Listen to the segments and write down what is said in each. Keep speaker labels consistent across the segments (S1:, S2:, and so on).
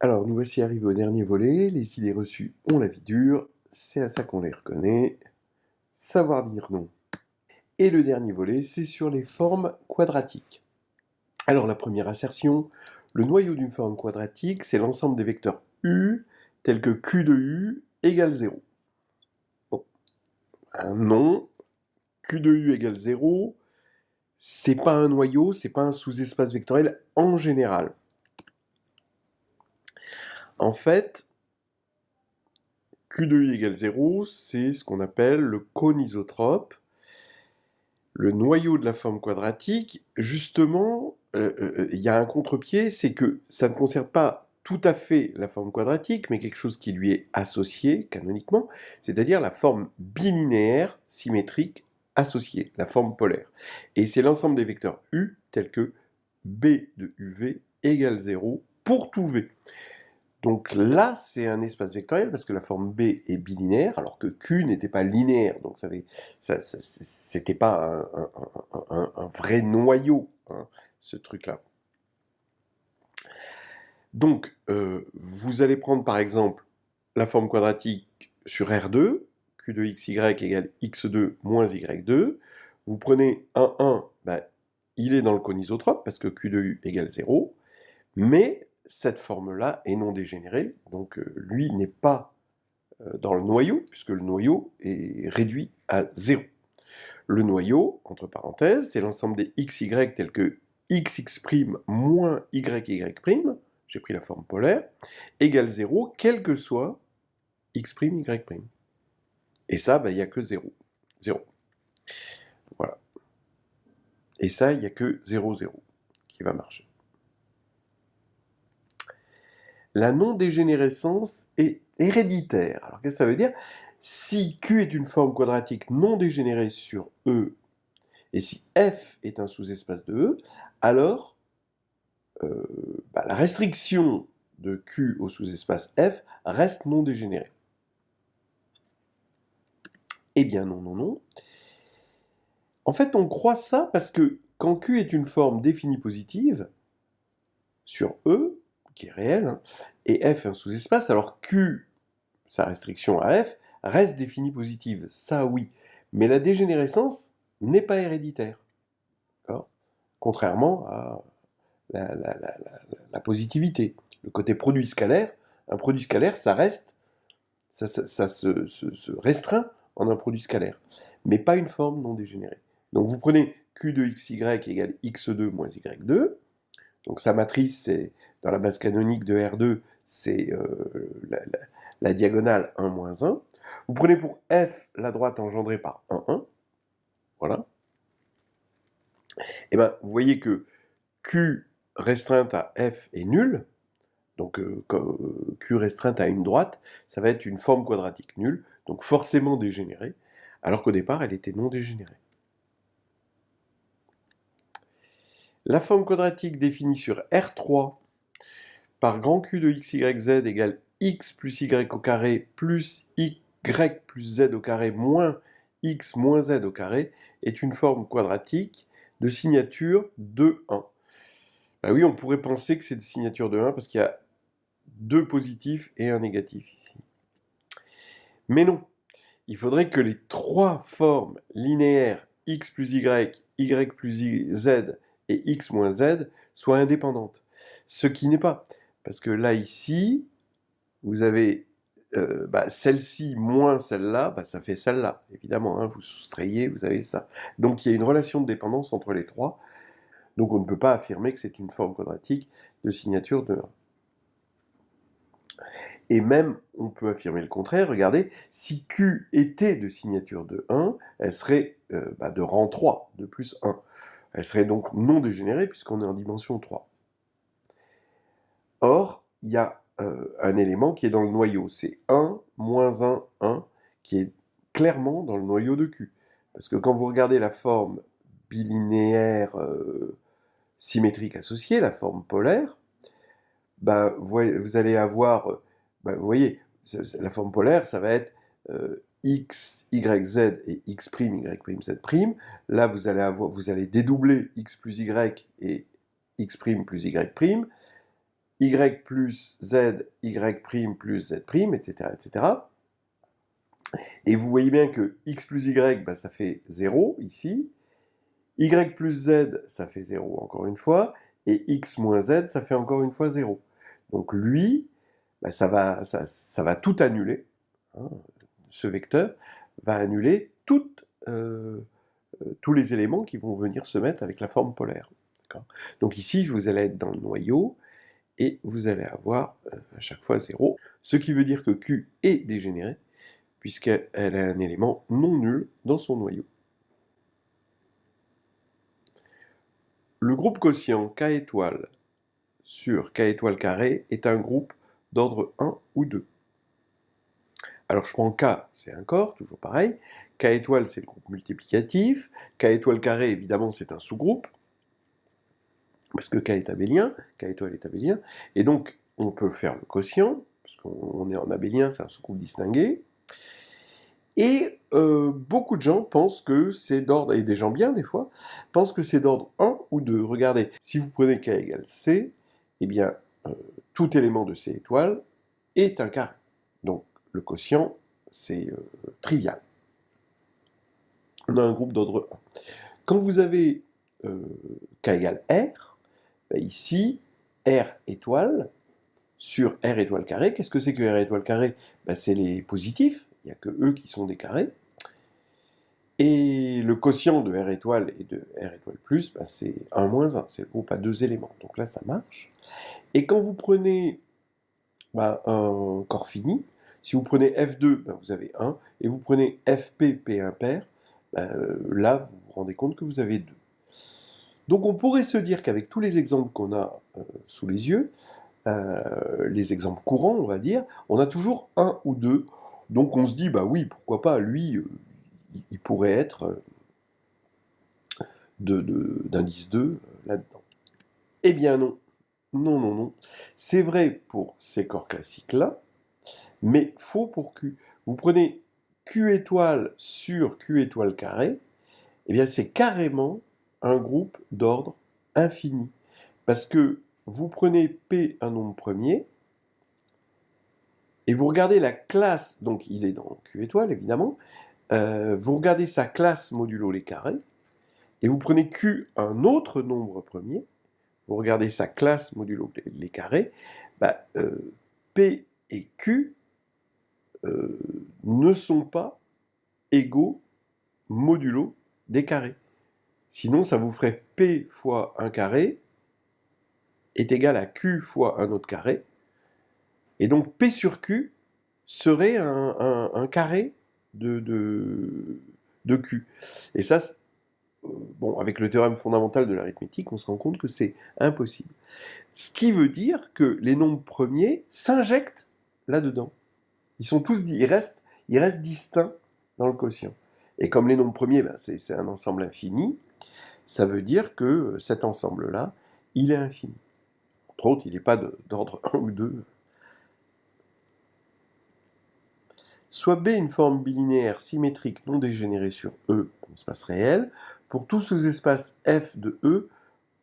S1: Alors, nous voici arrivés au dernier volet. Les idées reçues ont la vie dure. C'est à ça qu'on les reconnaît. Savoir dire non. Et le dernier volet, c'est sur les formes quadratiques. Alors, la première assertion, le noyau d'une forme quadratique, c'est l'ensemble des vecteurs u, tels que q de u égale 0. Bon, un non, q de u égale 0, c'est pas un noyau, c'est pas un sous-espace vectoriel en général. En fait, q de u égale 0, c'est ce qu'on appelle le cône isotrope. Le noyau de la forme quadratique, justement, il y a un contre-pied, c'est que ça ne concerne pas tout à fait la forme quadratique, mais quelque chose qui lui est associé canoniquement, c'est-à-dire la forme bilinéaire symétrique associée, la forme polaire. Et c'est l'ensemble des vecteurs u tels que b de uv égale 0 pour tout v. Donc là, c'est un espace vectoriel parce que la forme B est bilinéaire, alors que Q n'était pas linéaire. Donc c'était pas un vrai noyau, hein, ce truc-là. Donc, vous allez prendre par exemple la forme quadratique sur R2, Q de XY égale X2 moins Y2. Vous prenez 1, ben, il est dans le cône isotrope parce que Q de U égale 0. Mais cette forme-là est non dégénérée, donc lui n'est pas dans le noyau, puisque le noyau est réduit à 0. Le noyau, entre parenthèses, c'est l'ensemble des xy tels que xx' moins yy', j'ai pris la forme polaire, égale 0, quel que soit x', y'. Et ça, il n'y a que 0. 0. Voilà. Et ça, il n'y a que 0, 0 qui va marcher. La non-dégénérescence est héréditaire. Alors qu'est-ce que ça veut dire? Si Q est une forme quadratique non dégénérée sur E, et si F est un sous-espace de E, alors la restriction de Q au sous-espace F reste non dégénérée. Eh bien non, non, non. En fait, on croit ça parce que quand Q est une forme définie positive, sur E, qui est réelle, hein, et F est un sous-espace, alors Q, sa restriction à F, reste définie positive, ça oui. Mais la dégénérescence n'est pas héréditaire. Contrairement à la positivité. Le côté produit scalaire, un produit scalaire, ça reste, ça se restreint en un produit scalaire, mais pas une forme non dégénérée. Donc vous prenez Q de xy égale x2 moins y2, donc sa matrice, c'est dans la base canonique de R2, c'est la diagonale 1 moins 1. Vous prenez pour F la droite engendrée par 1, 1. Voilà. Et bien, vous voyez que Q restreinte à F est nulle. Donc Q restreinte à une droite, ça va être une forme quadratique nulle, donc forcément dégénérée, alors qu'au départ, elle était non dégénérée. La forme quadratique définie sur R3 par grand Q de x, y, z égale x plus y au carré plus y plus z au carré moins x moins z au carré est une forme quadratique de signature de 1. Ben oui, on pourrait penser que c'est de signature de 1 parce qu'il y a deux positifs et un négatif ici. Mais non, il faudrait que les trois formes linéaires x plus y plus z et x moins z soient indépendantes. Ce qui n'est pas. Parce que là, ici, vous avez celle-ci moins celle-là, ça fait celle-là, évidemment. Hein, vous soustrayez, vous avez ça. Donc il y a une relation de dépendance entre les trois. Donc on ne peut pas affirmer que c'est une forme quadratique de signature de 1. Et même, on peut affirmer le contraire. Regardez, si Q était de signature de 1, elle serait de rang 3, de plus 1. Elle serait donc non dégénérée puisqu'on est en dimension 3. Or, il y a un élément qui est dans le noyau. C'est 1, moins 1, 1, qui est clairement dans le noyau de Q. Parce que quand vous regardez la forme bilinéaire symétrique associée, la forme polaire, vous allez avoir, vous voyez, la forme polaire, ça va être x, y, z et x', y', z'. Là, vous allez dédoubler x plus y et x' plus y'. y plus z, y' plus z', etc., etc. Et vous voyez bien que x plus y, bah, ça fait 0 ici, y plus z, ça fait 0 encore une fois, et x moins z, ça fait encore une fois 0. Donc lui, bah, ça va tout annuler, hein. Ce vecteur va annuler tous les éléments qui vont venir se mettre avec la forme polaire. Donc ici, vous allez être dans le noyau, et vous allez avoir à chaque fois 0, ce qui veut dire que Q est dégénéré, puisqu'elle a un élément non nul dans son noyau. Le groupe quotient K étoile sur K étoile carré est un groupe d'ordre 1 ou 2. Alors je prends K, c'est un corps, toujours pareil. K étoile, c'est le groupe multiplicatif. K étoile carré, évidemment, c'est un sous-groupe, parce que K est abélien, K étoile est abélien. Et donc, on peut faire le quotient, parce qu'on est en abélien, c'est un sous-groupe distingué. Et beaucoup de gens pensent que c'est d'ordre, et des gens bien des fois, pensent que c'est d'ordre 1 ou 2. Regardez, si vous prenez K égale C, eh bien, tout élément de C étoile est un carré. Donc, le quotient, c'est trivial. On a un groupe d'ordre 1. Quand vous avez K égale R, ben ici, R étoile sur R étoile carré. Qu'est-ce que c'est que R étoile carré? Ben, c'est les positifs, il n'y a que eux qui sont des carrés. Et le quotient de R étoile et de R étoile plus, ben c'est 1 moins 1, c'est le groupe à 2 éléments. Donc là, ça marche. Et quand vous prenez un corps fini, si vous prenez F2, ben vous avez 1, et vous prenez FP, P impair, là, vous vous rendez compte que vous avez 2. Donc on pourrait se dire qu'avec tous les exemples qu'on a sous les yeux, les exemples courants, on va dire, on a toujours 1 ou 2. Donc on se dit, bah oui, pourquoi pas, lui, il pourrait être d'indice 2 là-dedans. Eh bien non. Non, non, non. C'est vrai pour ces corps classiques-là, mais faux pour Q. Vous prenez Q étoile sur Q étoile carré, eh bien c'est carrément un groupe d'ordre infini. Parce que vous prenez P, un nombre premier, et vous regardez la classe, donc il est dans Q étoile évidemment, vous regardez sa classe modulo les carrés, et vous prenez Q, un autre nombre premier, vous regardez sa classe modulo les carrés, bah, P et Q ne sont pas égaux modulo des carrés. Sinon, ça vous ferait P fois un carré est égal à Q fois un autre carré. Et donc P sur Q serait un carré de Q. Et ça, bon, avec le théorème fondamental de l'arithmétique, on se rend compte que c'est impossible. Ce qui veut dire que les nombres premiers s'injectent là-dedans. Ils sont tous, ils restent distincts dans le quotient. Et comme les nombres premiers, ben, c'est un ensemble infini, ça veut dire que cet ensemble-là, il est infini. Entre autres, il n'est pas d'ordre 1 ou 2. Soit B une forme bilinéaire symétrique non dégénérée sur E, un espace réel. Pour tout sous-espace F de E,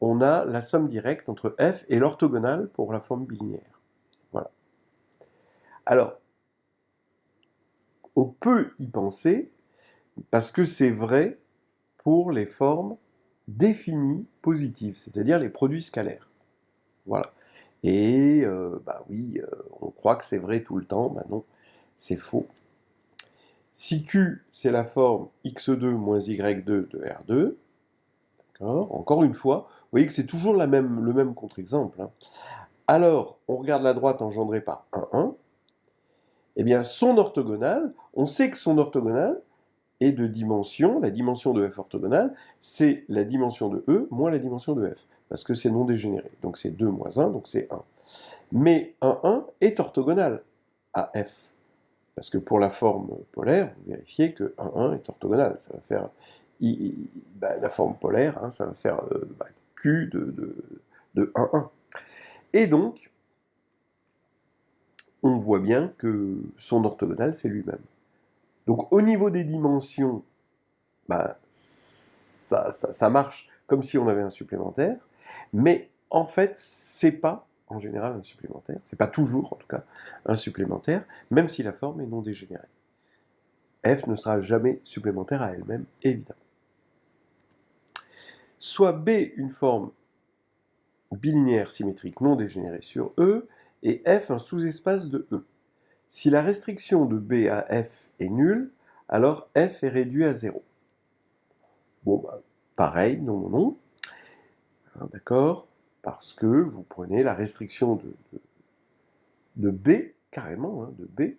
S1: on a la somme directe entre F et l'orthogonale pour la forme bilinéaire. Voilà. Alors, on peut y penser parce que c'est vrai pour les formes définies positives, c'est-à-dire les produits scalaires. Voilà. Et bah oui, on croit que c'est vrai tout le temps, bah non, c'est faux. Si Q, c'est la forme x2 moins y2 de R2, encore une fois, vous voyez que c'est toujours le même contre-exemple. Hein. Alors, on regarde la droite engendrée par 1, 1. Eh bien, son orthogonale, on sait que son orthogonale est de dimension, la dimension de f orthogonale, c'est la dimension de E moins la dimension de f, parce que c'est non dégénéré. Donc c'est 2 moins 1, donc c'est 1. Mais 1, 1 est orthogonal à f. Parce que pour la forme polaire, vous vérifiez que 1, 1 est orthogonal. Ça va faire la forme polaire, hein, ça va faire Q de 1, 1. Et donc, on voit bien que son orthogonal, c'est lui-même. Donc au niveau des dimensions, ça marche comme si on avait un supplémentaire, mais en fait, c'est pas en général un supplémentaire. C'est pas toujours, en tout cas, un supplémentaire, même si la forme est non dégénérée. F ne sera jamais supplémentaire à elle-même, évidemment. Soit B une forme bilinéaire symétrique non dégénérée sur E, et F un sous-espace de E. Si la restriction de B à F est nulle, alors F est réduit à 0. Bon, bah, pareil, non, hein, d'accord, parce que vous prenez la restriction de B, carrément, hein, de B,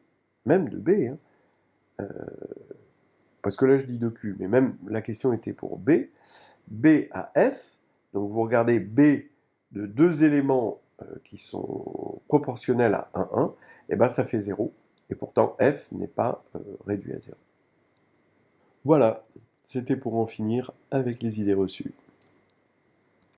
S1: même de B, hein, parce que là je dis de Q, mais même la question était pour B, B à F, donc vous regardez B de deux éléments qui sont proportionnels à 1, 1, et ben ça fait 0, et pourtant F n'est pas réduit à 0. Voilà, c'était pour en finir avec les idées reçues.